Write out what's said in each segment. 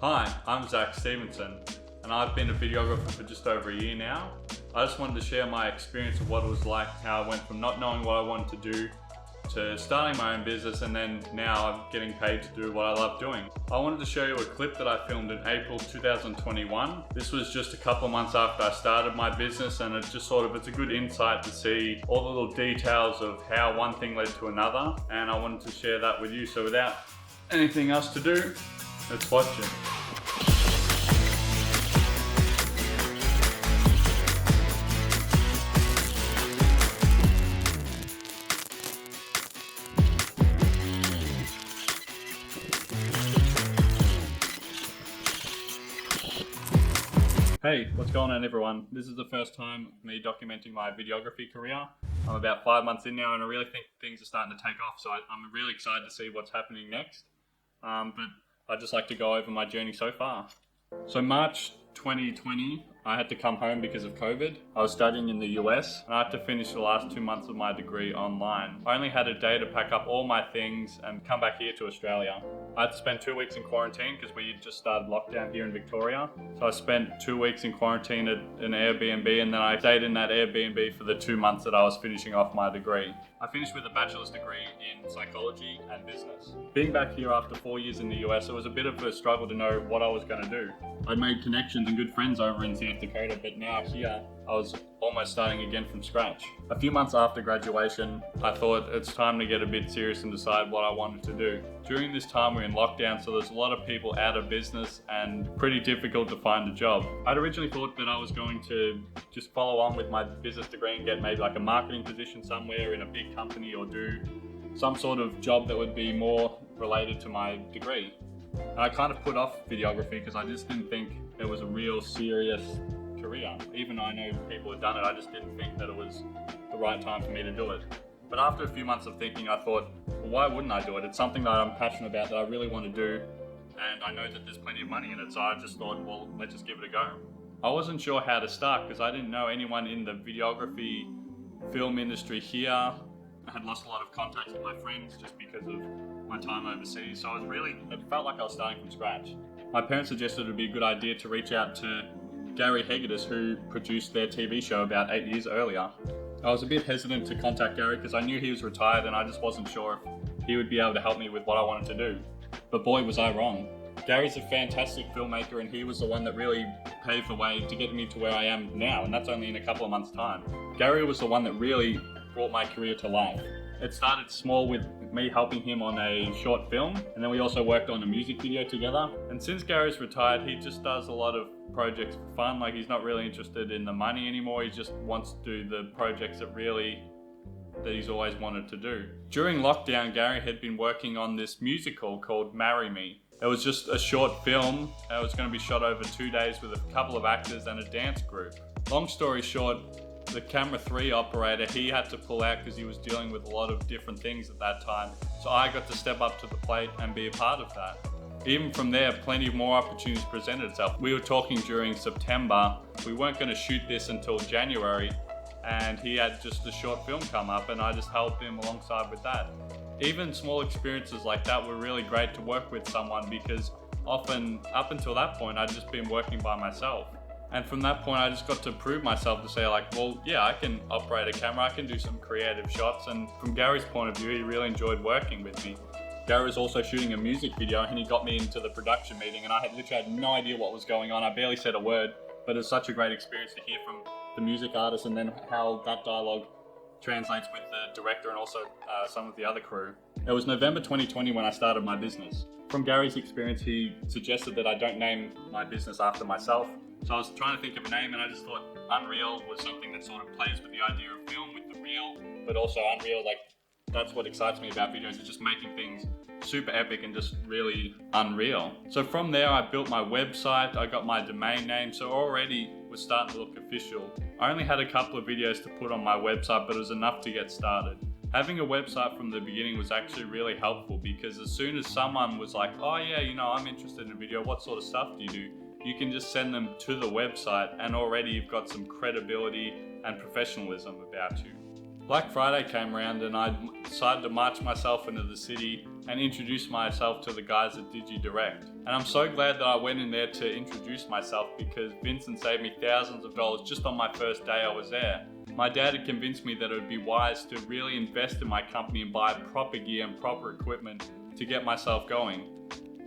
Hi, I'm Zac Stevenson, and I've been a videographer for just over a year now. I just wanted to share my experience of what it was like, how I went from not knowing what I wanted to do to starting my own business, and then now I'm getting paid to do what I love doing. I wanted to show you a clip that I filmed in April 2021. This was just a couple of months after I started my business, and it's a good insight to see all the little details of how one thing led to another, and I wanted to share that with you. So without anything else to do, let's watch it. Hey, what's going on everyone? This is the first time of me documenting my videography career. I'm about 5 months in now and I really think things are starting to take off, so I'm really excited to see what's happening next. But I'd just like to go over my journey so far. So March 2020, I had to come home because of COVID. I was studying in the US and I had to finish the last 2 months of my degree online. I only had a day to pack up all my things and come back here to Australia. I had to spend 2 weeks in quarantine because we just started lockdown here in Victoria. So I spent 2 weeks in quarantine at an Airbnb, and then I stayed in that Airbnb for the 2 months that I was finishing off my degree. I finished with a bachelor's degree in psychology and business. Being back here after 4 years in the US, it was a bit of a struggle to know what I was going to do. I'd made connections and good friends over in South Dakota, but now here I was almost starting again from scratch. A few months after graduation, I thought it's time to get a bit serious and decide what I wanted to do. During this time we're in lockdown, so there's a lot of people out of business and pretty difficult to find a job. I'd originally thought that I was going to just follow on with my business degree and get maybe like a marketing position somewhere in a big company, or do some sort of job that would be more related to my degree. And I kind of put off videography because I just didn't think it was a real serious career. Even though I know people had done it, I just didn't think that it was the right time for me to do it. But after a few months of thinking, I thought, well, why wouldn't I do it? It's something that I'm passionate about, that I really want to do, and I know that there's plenty of money in it, so I just thought, well, let's just give it a go. I wasn't sure how to start because I didn't know anyone in the videography film industry here. I had lost a lot of contacts with my friends just because of my time overseas, so it felt like I was starting from scratch. My parents suggested it would be a good idea to reach out to Gary Hegedus, who produced their TV show about 8 years earlier. I was a bit hesitant to contact Gary because I knew he was retired and I just wasn't sure if he would be able to help me with what I wanted to do. But boy, was I wrong. Gary's a fantastic filmmaker and he was the one that really paved the way to get me to where I am now, and that's only in a couple of months' time. Gary was the one that really brought my career to life. It started small with me helping him on a short film, and then we also worked on a music video together. And since Gary's retired, he just does a lot of projects for fun. Like, he's not really interested in the money anymore. He just wants to do the projects that he's always wanted to do. During lockdown, Gary had been working on this musical called Marry Me. It was just a short film. It was going to be shot over 2 days with a couple of actors and a dance group. Long story short, the camera 3 operator, he had to pull out because he was dealing with a lot of different things at that time. So I got to step up to the plate and be a part of that. Even from there, plenty of more opportunities presented itself. We were talking during September. We weren't going to shoot this until January, and he had just a short film come up and I just helped him alongside with that. Even small experiences like that were really great to work with someone, because often up until that point I'd just been working by myself. And from that point, I just got to prove myself to say, like, well, yeah, I can operate a camera, I can do some creative shots. And from Gary's point of view, he really enjoyed working with me. Gary was also shooting a music video and he got me into the production meeting, and I literally had no idea what was going on. I barely said a word, but it was such a great experience to hear from the music artist and then how that dialogue translates with the director and also some of the other crew. It was November 2020 when I started my business. From Gary's experience, he suggested that I don't name my business after myself. So I was trying to think of a name, and I just thought Unreal was something that sort of plays with the idea of film, with the real, but also unreal. Like, that's what excites me about videos, is just making things super epic and just really unreal. So from there, I built my website, I got my domain name, so already was starting to look official. I only had a couple of videos to put on my website, but it was enough to get started. Having a website from the beginning was actually really helpful, because as soon as someone was like, oh yeah, I'm interested in video, what sort of stuff do you do? You can just send them to the website and already you've got some credibility and professionalism about you. Black Friday came around and I decided to march myself into the city and introduce myself to the guys at DigiDirect. And I'm so glad that I went in there to introduce myself, because Vincent saved me thousands of dollars just on my first day I was there. My dad had convinced me that it would be wise to really invest in my company and buy proper gear and proper equipment to get myself going.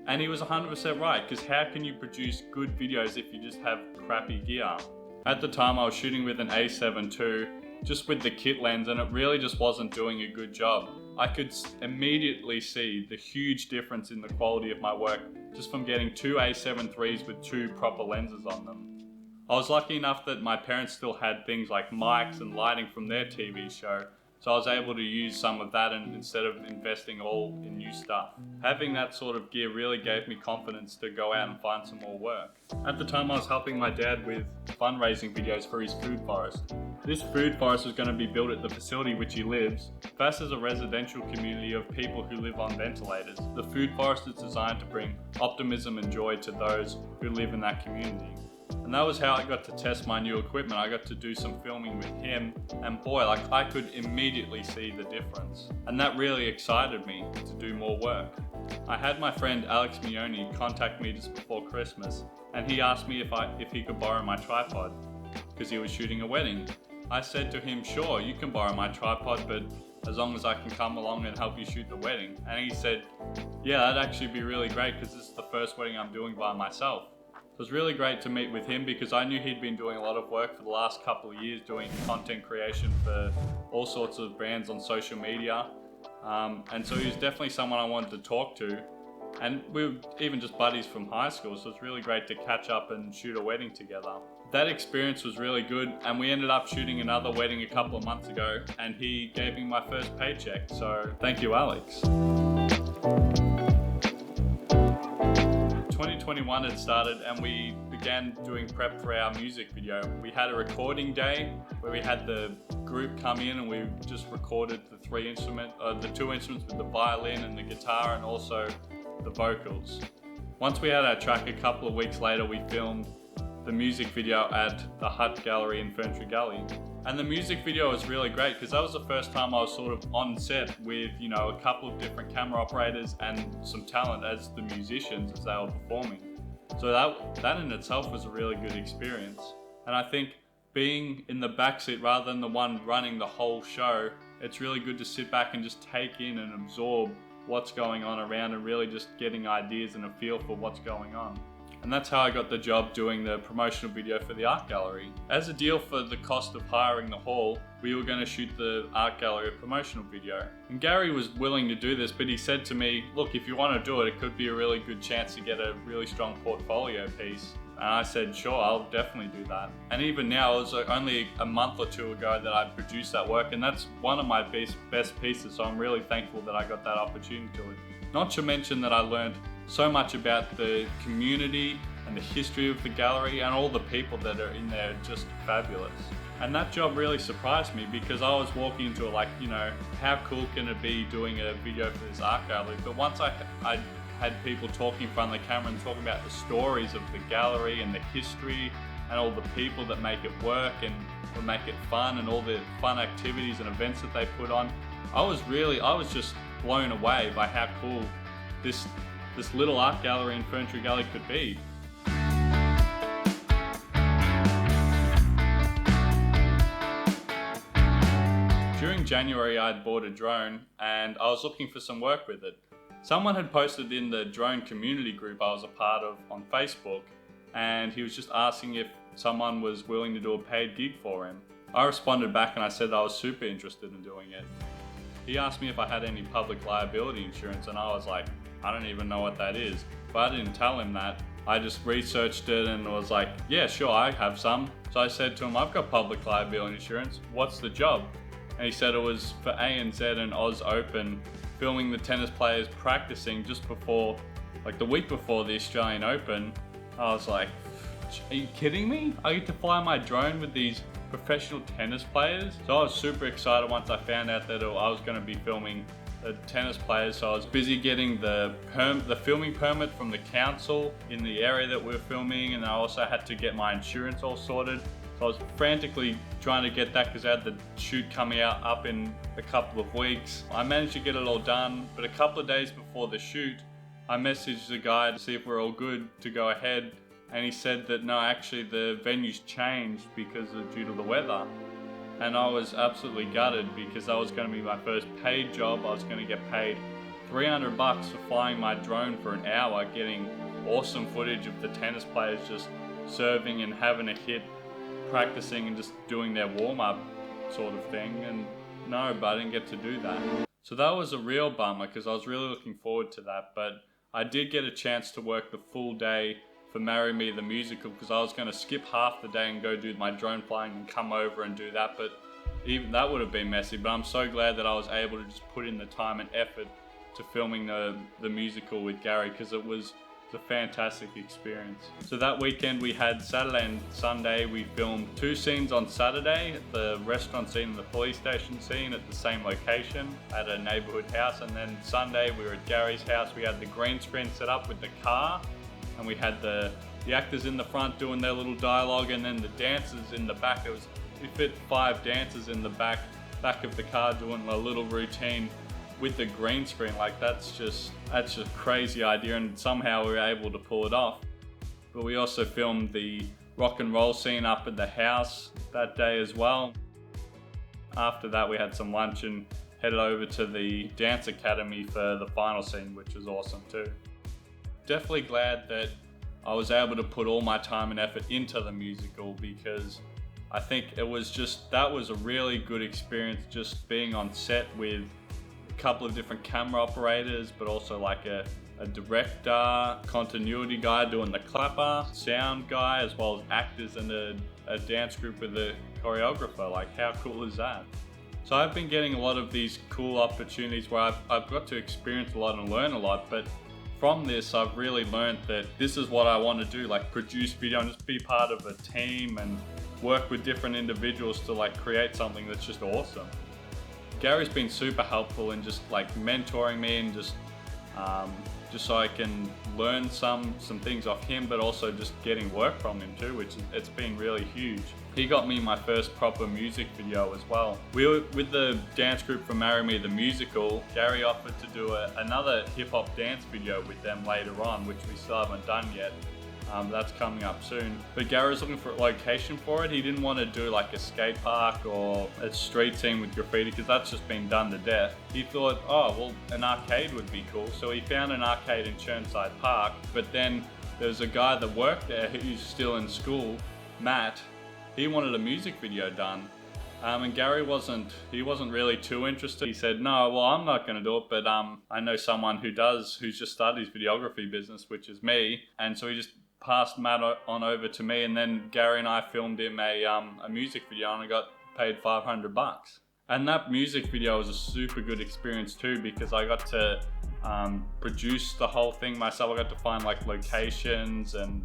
And he was 100% right, because how can you produce good videos if you just have crappy gear? At the time I was shooting with an A7 II, just with the kit lens, and it really just wasn't doing a good job. I could immediately see the huge difference in the quality of my work just from getting two A7 IIIs with two proper lenses on them. I was lucky enough that my parents still had things like mics and lighting from their TV show, so I was able to use some of that and instead of investing all in new stuff. Having that sort of gear really gave me confidence to go out and find some more work. At the time I was helping my dad with fundraising videos for his food forest. This food forest was going to be built at the facility which he lives. First, as a residential community of people who live on ventilators. The food forest is designed to bring optimism and joy to those who live in that community. And that was how I got to test my new equipment. I got to do some filming with him, and boy, I could immediately see the difference. And that really excited me to do more work. I had my friend Alex Mioni contact me just before Christmas, and he asked me if he could borrow my tripod, because he was shooting a wedding. I said to him, sure, you can borrow my tripod, but as long as I can come along and help you shoot the wedding. And he said, yeah, that'd actually be really great, because this is the first wedding I'm doing by myself. It was really great to meet with him, because I knew he'd been doing a lot of work for the last couple of years doing content creation for all sorts of brands on social media. And so he was definitely someone I wanted to talk to. And we were even just buddies from high school, so it's really great to catch up and shoot a wedding together. That experience was really good, and we ended up shooting another wedding a couple of months ago, and he gave me my first paycheck, so thank you, Alex. 2021 had started and we began doing prep for our music video. We had a recording day where we had the group come in and we just recorded the two instruments with the violin and the guitar and also the vocals. Once we had our track, a couple of weeks later we filmed the music video at the Hut Gallery in Ferntree Gully. And the music video was really great, because that was the first time I was sort of on set with, a couple of different camera operators and some talent as the musicians as they were performing. So that in itself was a really good experience. And I think being in the backseat rather than the one running the whole show, it's really good to sit back and just take in and absorb what's going on around and really just getting ideas and a feel for what's going on. And that's how I got the job doing the promotional video for the art gallery. As a deal for the cost of hiring the hall, we were going to shoot the art gallery promotional video. And Gary was willing to do this, but he said to me, look, if you want to do it, it could be a really good chance to get a really strong portfolio piece. And I said, sure, I'll definitely do that. And even now, it was only a month or two ago that I produced that work, and that's one of my best pieces, so I'm really thankful that I got that opportunity to it. Not to mention that I learned so much about the community and the history of the gallery, and all the people that are in there are just fabulous. And that job really surprised me, because I was walking into it like, how cool can it be doing a video for this art gallery? But once I had people talking in front of the camera and talking about the stories of the gallery and the history and all the people that make it work and will make it fun and all the fun activities and events that they put on, I was just blown away by how cool this little art gallery in Ferntree Gully could be. During January, I had bought a drone and I was looking for some work with it. Someone had posted in the drone community group I was a part of on Facebook, and he was just asking if someone was willing to do a paid gig for him. I responded back and I said I was super interested in doing it. He asked me if I had any public liability insurance, and I was like, I don't even know what that is. But I didn't tell him that. I just researched it and was like, yeah, sure, I have some. So I said to him, I've got public liability insurance. What's the job? And he said it was for ANZ and Oz Open, filming the tennis players practicing just before, like the week before the Australian Open. I was like, are you kidding me? I get to fly my drone with these professional tennis players? So I was super excited once I found out that I was going to be filming the tennis players. So I was busy getting the filming permit from the council in the area that we were filming, and I also had to get my insurance all sorted. So I was frantically trying to get that because I had the shoot coming out up in a couple of weeks. I managed to get it all done, but a couple of days before the shoot, I messaged the guy to see if we're all good to go ahead, and he said that no, actually the venue's changed due to the weather. And I was absolutely gutted because that was going to be my first paid job. I was going to get paid $300 for flying my drone for an hour, getting awesome footage of the tennis players just serving and having a hit, practicing and just doing their warm-up sort of thing. And no, but I didn't get to do that. So that was a real bummer because I was really looking forward to that. But I did get a chance to work the full day for Marry Me the musical because I was going to skip half the day and go do my drone flying and come over and do that. But even that would have been messy. But I'm so glad that I was able to just put in the time and effort to filming the musical with Gary because it was a fantastic experience. So that weekend we had Saturday and Sunday. We filmed 2 scenes on Saturday, the restaurant scene and the police station scene at the same location at a neighborhood house. And then Sunday we were at Gary's house. We had the green screen set up with the car, and we had the actors in the front doing their little dialogue, and then the dancers in the back. We fit 5 dancers in the back of the car doing a little routine with the green screen. Like that's just a crazy idea, and somehow we were able to pull it off. But we also filmed the rock and roll scene up at the house that day as well. After that we had some lunch and headed over to the dance academy for the final scene, which was awesome too. Definitely glad that I was able to put all my time and effort into the musical because I think that was a really good experience, just being on set with a couple of different camera operators, but also like a director, continuity guy doing the clapper, sound guy, as well as actors and a dance group with a choreographer. Like how cool is that? So I've been getting a lot of these cool opportunities where I've got to experience a lot and learn a lot, but from this I've really learned that this is what I want to do, like produce video and just be part of a team and work with different individuals to like create something that's just awesome. Gary's been super helpful in just like mentoring me and just so I can learn some things off him, but also just getting work from him too, which it's been really huge. He got me my first proper music video as well. We were with the dance group for Marry Me the musical. Gary offered to do another hip hop dance video with them later on, which we still haven't done yet. That's coming up soon. But Gary was looking for a location for it. He didn't want to do like a skate park or a street scene with graffiti because that's just been done to death. He thought, oh, well, an arcade would be cool. So he found an arcade in Churnside Park. But then there's a guy that worked there who's still in school, Matt. He wanted a music video done. And Gary wasn't really too interested. He said, no, well, I'm not going to do it, but I know someone who's just started his videography business, which is me. And so he just passed Matt on over to me, and then Gary and I filmed him a music video, and I got paid $500. And that music video was a super good experience too, because I got to produce the whole thing myself. I got to find like locations and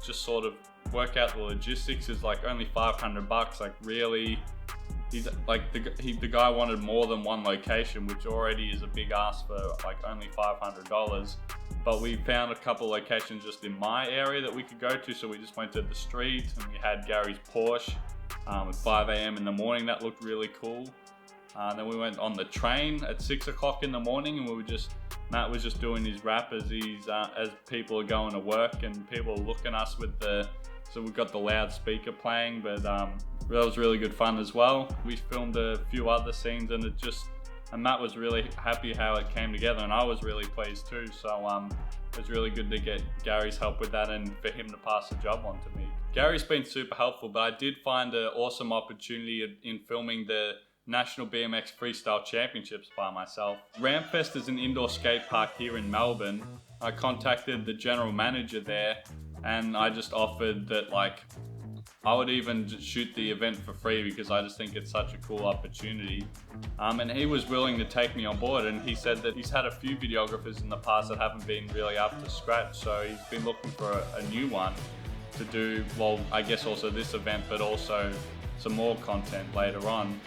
just sort of work out the logistics. Is like only $500. Like really, he's like the guy wanted more than one location, which already is a big ask for like only $500. But we found a couple locations just in my area that we could go to, so we just went to the street and we had Gary's Porsche at 5 a.m. in the morning. That looked really cool. Then we went on the train at 6 o'clock in the morning, and Matt was just doing his rap as people are going to work, and people are looking at us so we've got the loudspeaker playing, but that was really good fun as well. We filmed a few other scenes, and Matt was really happy how it came together, and I was really pleased too. So it was really good to get Gary's help with that and for him to pass the job on to me. Gary's been super helpful, but I did find an awesome opportunity in filming the National BMX Freestyle Championships by myself. Ramfest is an indoor skate park here in Melbourne. I contacted the general manager there, and I just offered that like I would even shoot the event for free because I just think it's such a cool opportunity. And he was willing to take me on board, and he said that he's had a few videographers in the past that haven't been really up to scratch, so he's been looking for a new one to do, well, I guess also this event, but also some more content later on,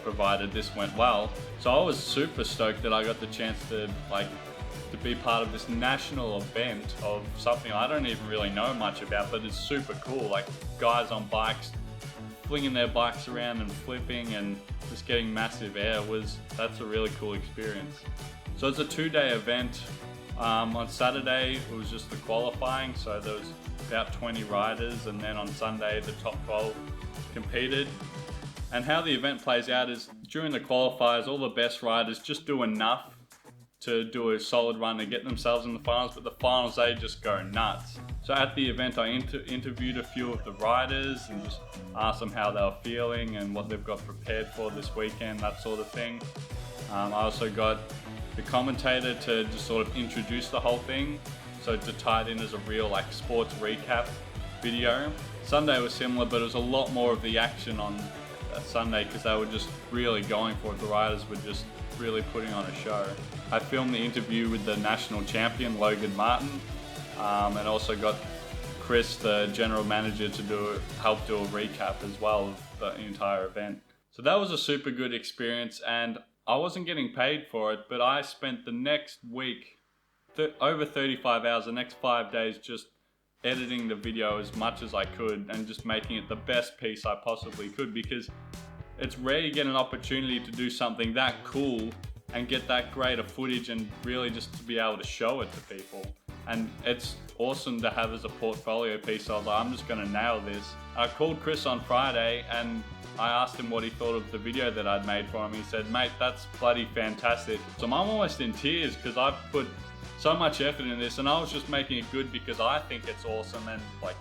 provided this went well. So I was super stoked that I got the chance to like to be part of this national event of something I don't even really know much about, but it's super cool. Like guys on bikes flinging their bikes around and flipping and just getting massive air, that's a really cool experience. So it's a 2-day event. On Saturday it was just the qualifying, so there was about 20 riders, and then on Sunday the top 12 competed. And how the event plays out is during the qualifiers, all the best riders just do enough to do a solid run to get themselves in the finals, but the finals, they just go nuts. So at the event, I interviewed a few of the riders and just asked them how they were feeling and what they've got prepared for this weekend, that sort of thing. I also got the commentator to just sort of introduce the whole thing, so to tie it in as a real like sports recap video. Sunday was similar, but it was a lot more of the action on Sunday because they were just really going for it. The riders were just really putting on a show. I filmed the interview with the national champion, Logan Martin, and also got Chris, the general manager, to help do a recap as well of the entire event. So that was a super good experience, and I wasn't getting paid for it, but I spent the next week, over 35 hours, the next 5 days, just editing the video as much as I could and just making it the best piece I possibly could, because it's rare you get an opportunity to do something that cool and get that great of footage and really just to be able to show it to people. And it's awesome to have as a portfolio piece. So I was like, I'm just gonna nail this. I called Chris on Friday and I asked him what he thought of the video that I'd made for him. He said, mate, that's bloody fantastic. So I'm almost in tears because I've put so much effort in this, and I was just making it good because I think it's awesome, and like,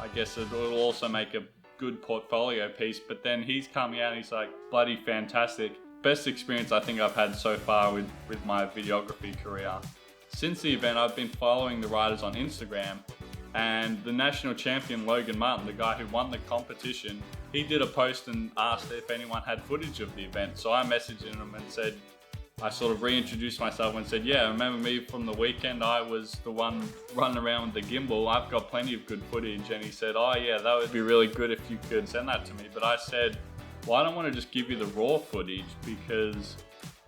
I guess it will also make a good portfolio piece. But then he's coming out and he's like, bloody fantastic. Best experience I think I've had so far with my videography career. Since the event, I've been following the riders on Instagram, and the national champion Logan Martin, the guy who won the competition, he did a post and asked if anyone had footage of the event. So I messaged him and said, I sort of reintroduced myself and said, yeah, remember me from the weekend? I was the one running around with the gimbal. I've got plenty of good footage. And he said, oh yeah, that would be really good if you could send that to me. But I said, well, I don't want to just give you the raw footage, because,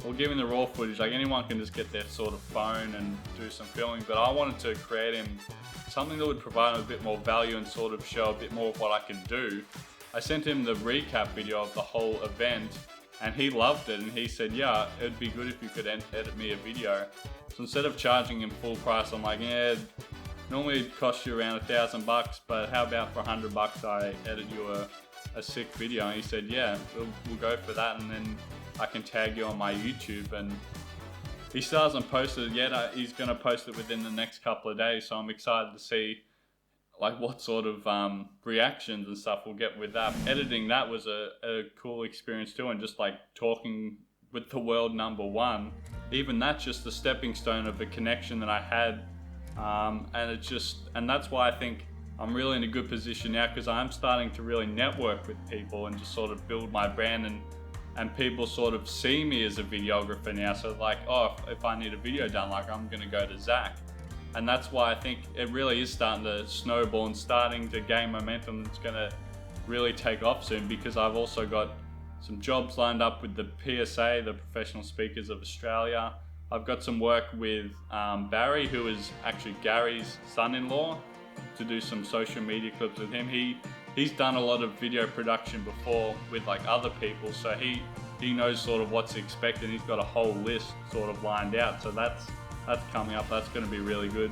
well, giving the raw footage, like anyone can just get their sort of phone and do some filming, but I wanted to create him something that would provide him a bit more value and sort of show a bit more of what I can do. I sent him the recap video of the whole event, and he loved it, and he said, yeah, it'd be good if you could edit me a video. So instead of charging him full price, I'm like, yeah, normally it'd cost you around $1,000, but how about for $100 I edit you a sick video? And he said, yeah, we'll go for that, and then I can tag you on my YouTube. And he still hasn't posted it yet. He's going to post it within the next couple of days, so I'm excited to see like what sort of reactions and stuff we'll get with that. Editing that was a cool experience too, and just like talking with the world #1, even that's just the stepping stone of the connection that I had, and that's why I think I'm really in a good position now, because I'm starting to really network with people and just sort of build my brand, and people sort of see me as a videographer now. So like, oh, if I need a video done, like I'm gonna go to Zac. And that's why I think it really is starting to snowball and starting to gain momentum. It's gonna really take off soon, because I've also got some jobs lined up with the PSA, the Professional Speakers of Australia. I've got some work with Barry, who is actually Gary's son-in-law, to do some social media clips with him. He's done a lot of video production before with like other people, so he knows sort of what's expected. He's got a whole list sort of lined out, so that's coming up. That's going to be really good.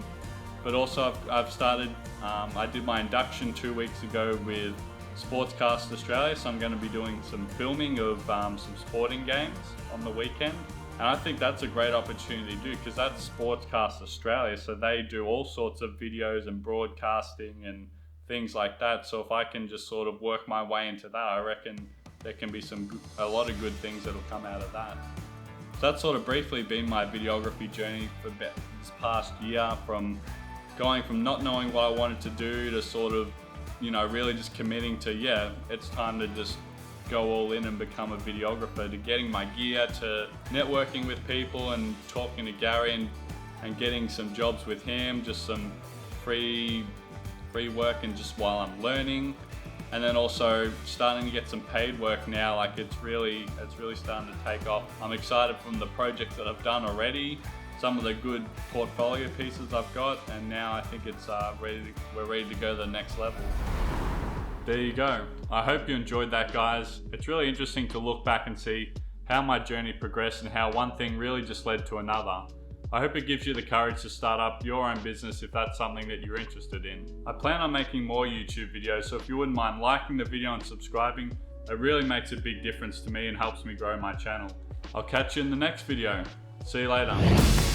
But also I've started, I did my induction 2 weeks ago with Sportscast Australia, so I'm going to be doing some filming of some sporting games on the weekend. And I think that's a great opportunity to do, because that's Sportscast Australia, so they do all sorts of videos and broadcasting and things like that. So if I can just sort of work my way into that, I reckon there can be a lot of good things that'll come out of that. So that's sort of briefly been my videography journey for this past year, from going from not knowing what I wanted to do to sort of, you know, really just committing to, yeah, it's time to just go all in and become a videographer, to getting my gear, to networking with people and talking to Gary and getting some jobs with him, just some free work and just while I'm learning. And then also starting to get some paid work now. Like it's really starting to take off. I'm excited from the projects that I've done already. some of the good portfolio pieces I've got, and now I think it's we're ready to go to the next level. There you go. I hope you enjoyed that, guys. It's really interesting to look back and see how my journey progressed and how one thing really just led to another. I hope it gives you the courage to start up your own business if that's something that you're interested in. I plan on making more YouTube videos, so if you wouldn't mind liking the video and subscribing, it really makes a big difference to me and helps me grow my channel. I'll catch you in the next video. See you later.